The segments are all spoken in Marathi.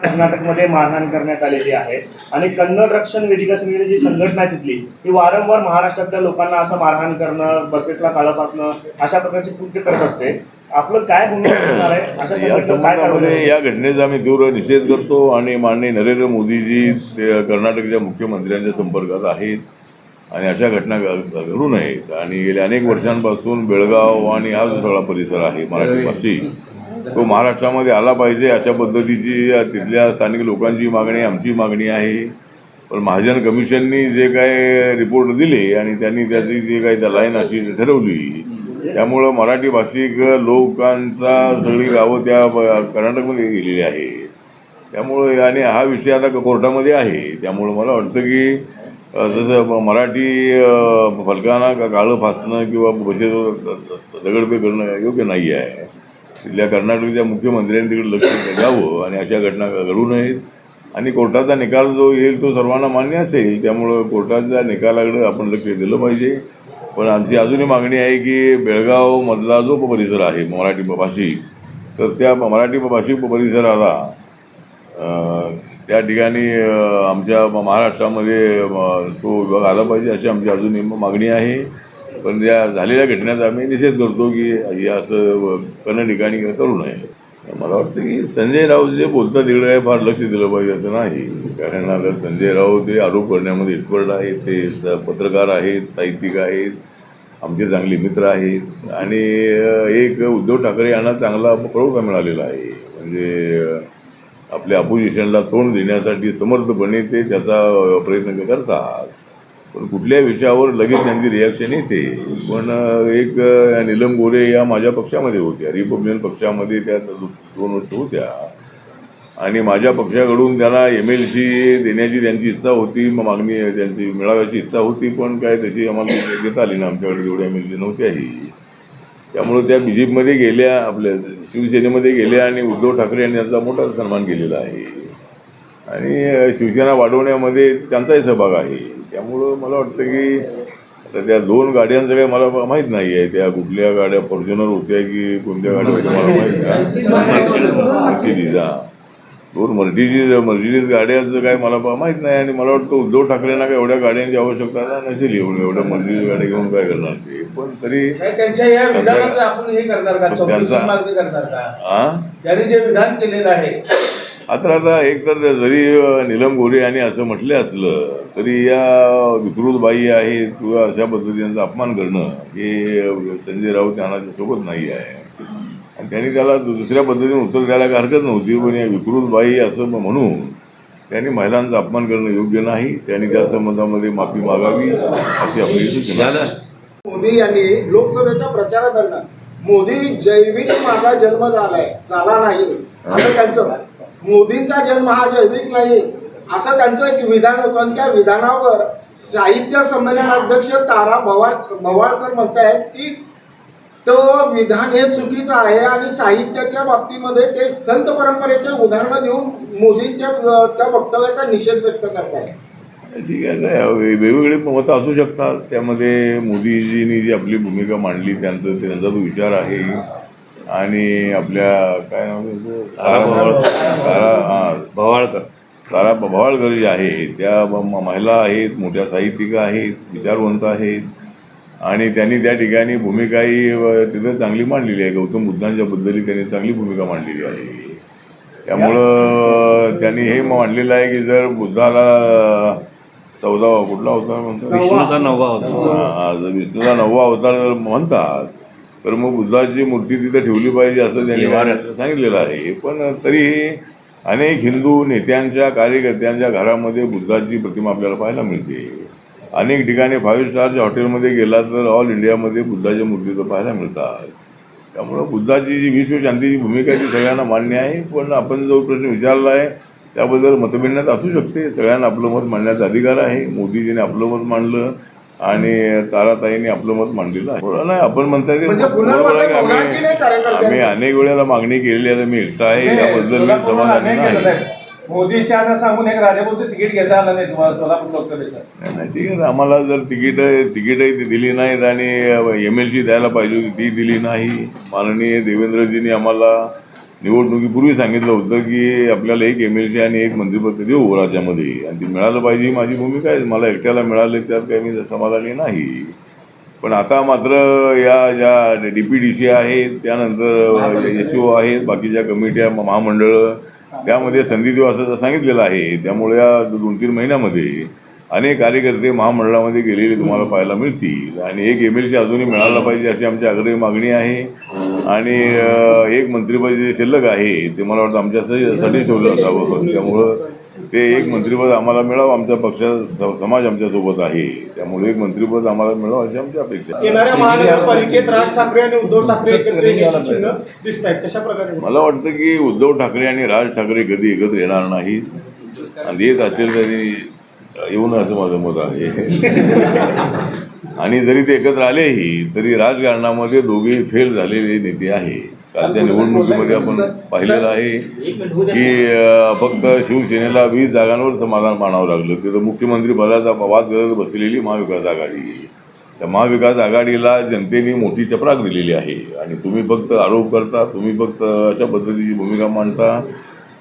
कर्नाटकमध्ये मारहाण करण्यात आलेली आहे आणि कन्नड रक्षण वेदिका समिती जी संघटना आहे तिथली ही वारंवार महाराष्ट्रातल्या लोकांना असं मारहाण करणं, बसेसला काळं फासणं अशा प्रकारची कृत्य करत असते. आपलं काय भूमिका असणार आहे अशा संघटना काय संबंधामध्ये? या घटनेचा आम्ही तीव्र निषेध करतो आणि माननीय नरेंद्र मोदीजी ते कर्नाटकच्या मुख्यमंत्र्यांच्या संपर्कात आहेत आणि अशा घटना घडू नयेत. आणि गेल्या अनेक वर्षांपासून बेळगाव आणि हा जो सगळा परिसर आहे मराठी भाषिक तो महाराष्ट्रामध्ये आला पाहिजे अशा पद्धतीची तिथल्या स्थानिक लोकांची मागणी, आमची मागणी आहे. पण महाजन कमिशननी जे काय रिपोर्ट दिले आणि त्यांनी त्याची जी काही लाईन अशी ठरवली त्यामुळं मराठी भाषिक लोकांचा सगळी गावं त्या कर्नाटकमध्ये गेलेली आहे. त्यामुळं आणि हा विषय आता कोर्टामध्ये आहे. त्यामुळं मला वाटतं की जसं मराठी फलकांना काळं फासणं किंवा बसेवर दगडफेक करणं योग्य नाही आहे. तिथल्या कर्नाटकच्या मुख्यमंत्र्यांनी तिकडे लक्ष द्यावं आणि अशा घटना घडू नयेत. आणि कोर्टाचा निकाल जो येईल तो सर्वांना मान्य असेल. त्यामुळं कोर्टाच्या निकालाकडे आपण लक्ष दिलं पाहिजे. पण आमची अजूनही मागणी आहे की बेळगावमधला जो परिसर आहे मराठी भाषिक तर त्या मराठी भाषिक परिसराला त्या ठिकाणी आमच्या महाराष्ट्रामध्ये तो विभाग आला पाहिजे अशी आमची अजूनही मागणी आहे. पण या झालेल्या घटनेचा आम्ही निषेध करतो की हे असं करणं ठिकाणी करू नये. मला वाटतं की संजय राऊत जे बोलतात तिकडे फार लक्ष दिलं पाहिजे असं नाही. कारण आता संजय राऊत ते आरोप करण्यामध्ये एक्सपर्ट आहेत, ते पत्रकार आहेत, साहित्यिक आहेत, आमचे चांगले मित्र आहेत आणि एक उद्धव ठाकरे यांना चांगला पुरवठा मिळालेला आहे. म्हणजे आपल्या अपोजिशनला तोंड देण्यासाठी समर्थपणे ते त्याचा प्रयत्न करतात. पण कुठल्या विषयावर लगेच त्यांची रिॲक्शन येते. पण एक नीलम गोरे या माझ्या पक्षामध्ये होत्या, रिपब्लिकन पक्षामध्ये त्या 2 वर्ष होत्या आणि माझ्या पक्षाकडून त्यांना MLC देण्याची त्यांची इच्छा होती, मागणी त्यांची मिळाव्याची इच्छा होती. पण काय तशी आम्हाला देता आली ना, आमच्याकडे एवढ्या MLC नव्हत्याही. त्यामुळे त्या BJPमध्ये गेल्या, आपल्या शिवसेनेमध्ये गेल्या आणि उद्धव ठाकरे यांनी त्यांचा मोठा सन्मान केलेला आहे आणि शिवसेना वाढवण्यामध्ये त्यांचाही सहभाग आहे. त्यामुळं मला वाटतं की आता त्या 2 गाड्यांचं काही मला माहीत नाही आहे. त्या कुठल्या गाड्या फॉर्च्युनर होत्या की कोणत्या गाड्या होत्या मला माहीत नाही. मर्सिडीज 2 मर्सिडीज गाड्यांचं काय मला माहीत नाही. आणि मला वाटतं उद्धव ठाकरेंना काय एवढ्या गाड्यांची आवश्यकता नसेल. एवढ्या मर्सिडीज गाड्या घेऊन काय करणार ते. पण तरी त्यांच्या या विधानाचं आपण हे करणार का, त्यांनी जे विधान केलेलं आहे. आता एक तर जरी नीलम गोरे यांनी असं म्हटलं असलं तरी या विकृत बाई आहेत किंवा अशा पद्धतीचा अपमान करणं हे संजय राऊत यांना सोबत नाही आहे. आणि त्यांनी त्याला दुसऱ्या पद्धतीने उत्तर द्यायला काही हरकत नव्हती. पण या विकृत बाई असं म्हणून त्यांनी महिलांचा अपमान करणं योग्य नाही. त्यांनी त्या संबंधामध्ये माफी मागावी अशी आपली सूचना. मोदी यांनी लोकसभेच्या प्रचारादरम्यान मोदी जैविक माझा जन्म झाला नाही असं त्यांचं, मोदींचा जन्म हा जैविक नाही असं त्यांचं एक विधान होतं. आणि त्या विधानावर साहित्य संमेलनाध्यक्ष तारा भवाळकर म्हणतायत की तो विधान हे चुकीचं आहे आणि साहित्याच्या बाबतीमध्ये ते संत परंपरेचे उदाहरणं देऊन मोदींच्या त्या वक्तव्याचा निषेध व्यक्त करत आहे. ठीक आहे, वेगवेगळे मतं असू शकतात. त्यामध्ये मोदीजींनी जी आपली भूमिका मांडली त्यांचा तो विचार आहे. आणि आपल्या काय नाव तारा भवाळकर जे आहेत त्या महिला आहेत, मोठ्या साहित्यिका आहेत, विचारवंत आहेत आणि त्यांनी त्या ठिकाणी भूमिकाही तिथं चांगली मांडलेली आहे. गौतम बुद्धांच्या बद्दल त्यांनी चांगली भूमिका मांडलेली आहे. त्यामुळं त्यांनी हे मांडलेलं आहे की जर बुद्धाला 14वा कुठला अवतार म्हणतात, विष्णूचा 9वा अवतार, विष्णूचा 9वा अवतार म्हणतात, तर मग बुद्धाची मूर्ती तिथं ठेवली पाहिजे असं त्यांनी सांगितलेलं आहे. पण तरीही अनेक हिंदू नेत्यांच्या कार्यकर्त्यांच्या घरामध्ये बुद्धाची प्रतिमा आपल्याला पाहायला मिळते. अनेक ठिकाणी 5 स्टारच्या हॉटेलमध्ये गेला तर ऑल इंडियामध्ये बुद्धाच्या मूर्ती पाहायला मिळतात. त्यामुळं बुद्धाची जी विश्वशांतीची भूमिका आहे ती सगळ्यांना मान्य आहे. पण आपण जो प्रश्न विचारला आहे त्याबद्दल मतभिन्नता असू शकते. सगळ्यांना आपलं मत मांडण्याचा अधिकार आहे. मोदीजीने आपलं मत मांडलं आणि ताराताईंनी आपलं मत मांडलेलं आहे. थोडं नाही आपण म्हणताय आम्ही अनेक वेळेला मागणी केलेली आहे. मी एकटा आहे याबद्दल मी समाधानी नाही. मोदीशी आता सांगून एक राजापूरचं तिकीट घेता आलं नाही तुम्हाला सोलापूर लोकसभेचं. नाही ठीक आहे, आम्हाला जर तिकीटही दिली नाहीत आणि MLC द्यायला पाहिजे होती ती दिली नाही. माननीय देवेंद्रजींनी आम्हाला निवडणुकीपूर्वी सांगितलं होतं की आपल्याला एक MLC आणि एक मंत्रिपद देऊ राज्यामध्ये, आणि ते मिळालं पाहिजे ही माझी भूमिका आहे. मला एकट्याला मिळाले त्यात काही मी समाधानी नाही. पण आता मात्र या ज्या DPDC आहेत, त्यानंतर SO आहेत, बाकीच्या कमिट्या महामंडळं, त्यामध्ये संधी देऊ असं सांगितलेलं आहे. त्यामुळे या 2-3 महिन्यामध्ये अनेक कार्यकर्ते महामंडळामध्ये गेलेले तुम्हाला पाहायला मिळतील, आणि एक MLC अजूनही मिळाला पाहिजे अशी आमची आग्रही मागणी आहे. आणि एक मंत्रिपद जे शिल्लक आहे ते मला वाटतं आमच्यासाठी ठेवलं असावं. त्यामुळं ते एक मंत्रिपद आम्हाला मिळावं. आमचा पक्ष समाज आमच्यासोबत आहे, त्यामुळे एक मंत्रिपद आम्हाला मिळावं अशी आमची अपेक्षा आहे. येणाऱ्या महानगरपालिकेत राज ठाकरे आणि उद्धव ठाकरे एकत्र येण्याची चिन्ह दिसत आहेत, कशा प्रकारे? मला वाटतं की उद्धव ठाकरे आणि राज ठाकरे कधी एकत्र येणार नाहीत, आणि येत असतील तरी येऊ नये असं माझं मत आहे. आणि जरी ते एकत्र आलेही तरी राजकारणामध्ये दोघे फेल झालेले नेते आहे. कालच्या निवडणुकीमध्ये आपण पाहिलेलं आहे की फक्त शिवसेनेला 20 जागांवर समाधान मानावं लागलं. तिथं मुख्यमंत्री पदाचा वाद करत बसलेली महाविकास आघाडी, त्या महाविकास आघाडीला जनतेने मोठी चपराक दिलेली आहे. आणि तुम्ही फक्त आरोप करता, तुम्ही फक्त अशा पद्धतीची भूमिका मांडता.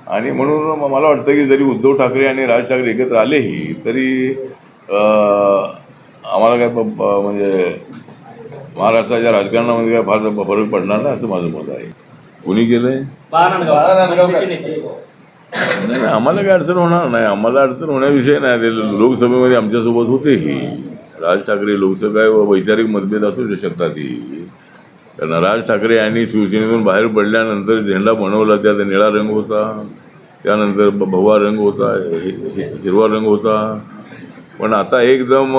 आणि म्हणून मला वाटतं की जरी उद्धव ठाकरे आणि राज ठाकरे एकत्र आलेही तरी आम्हाला काय म्हणजे महाराष्ट्राच्या राजकारणामध्ये काय फार फरक पडणार नाही असं माझं मत आहे. कुणी केलंय? नाही, आम्हाला काय अडचण होणार नाही. आम्हाला अडचण होण्याविषयी नाही. ते लोकसभेमध्ये आमच्यासोबत होतेही. राज ठाकरे लोकसभा वैचारिक मतभेद असू शकतातही, कारण राज ठाकरे यांनी शिवसेनेतून बाहेर पडल्यानंतर झेंडा बनवला, त्यात निळा रंग होता, त्यानंतर भगवा रंग होता, हिरवा रंग होता. पण आता एकदम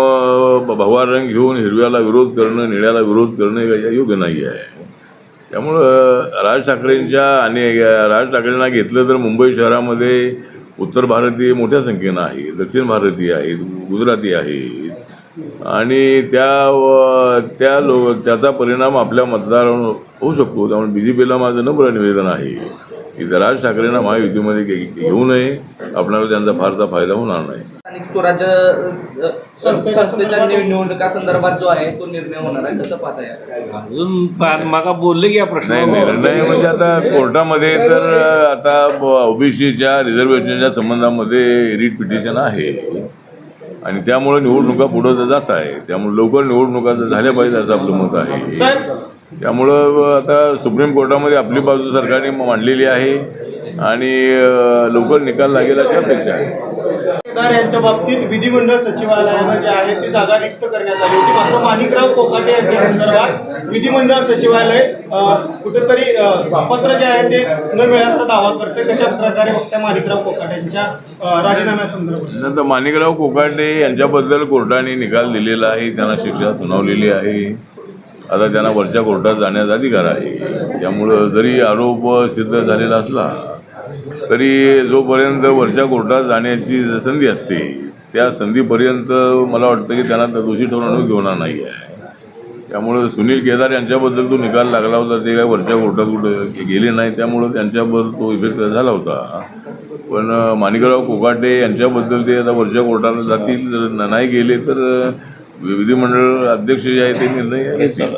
भगवा रंग घेऊन हिरव्याला विरोध करणं, निळ्याला विरोध करणं हे योग्य नाही आहे. त्यामुळं राज ठाकरेंना घेतलं तर मुंबई शहरामध्ये उत्तर भारतीय मोठ्या संख्येनं आहे, दक्षिण भारतीय आहेत, गुजराती आहेत, आणि त्याचा परिणाम आपल्या मतदारांवर होऊ शकतो. त्यामुळे BJPला माझं नम्र निवेदन आहे की राज ठाकरेंना महायुतीमध्ये घेऊ नये. आपल्याला त्यांचा फारसा फायदा होणार नाही. स्थानिक स्वराज्य संस्थेच्या निवडणुका जो आहे तो निर्णय होणार आहे, कसं पाहताय? अजून मागा बोलले की या प्रश्न नाही, निर्णय म्हणजे आता कोर्टामध्ये तर आता OBCच्या रिझर्वेशनच्या संबंधामध्ये रिट पिटिशन आहे, आणि त्यामुळे निवडणुका पुढे जात आहे. त्यामुळे लवकर निवडणुका झाल्या पाहिजे असं आपलं मत आहे. त्यामुळं आता सुप्रीम कोर्टामध्ये आपली बाजू सरकारने मांडलेली आहे, आणि लवकर निकाल लागेल अशी अपेक्षा आहे. केदार यांच्या बाबतीत विधिमंडळ सचिवालयानं जे आहे ती जागा रिक्त करण्यात आली होती, असं माणिकराव कोकाटे यांच्या संदर्भात विधिमंडळ सचिवालय कुठेतरी पत्र जे आहे ते न मिळाल्याचा दावा करते. कशा प्रकारे बघताय माणिकराव कोकाटे यांच्या राजीनाम्यासंदर्भात? नंतर माणिकराव कोकाटे यांच्याबद्दल कोर्टाने निकाल दिलेला आहे, त्यांना शिक्षा सुनावलेली आहे. आता त्यांना वरच्या कोर्टात जाण्याचा अधिकार आहे. त्यामुळं जरी आरोप सिद्ध झालेला असला तरी जोपर्यंत वरच्या कोर्टात जाण्याची संधी असते त्या संधीपर्यंत मला वाटतं की त्यांना दोषी ठरवणं होणार नाही आहे. त्यामुळं सुनील केदार यांच्याबद्दल तो निकाल लागला होता, ते काय वरच्या कोर्टात कुठं गेले नाही, त्यामुळं त्यांच्यावर तो इफेक्ट झाला होता. पण माणिकराव कोकाटे यांच्याबद्दल ते आता वरच्या कोर्टाला जातील, जर नाही गेले तर विधिमंडळ अध्यक्ष जे आहे ते निर्णय घेतील.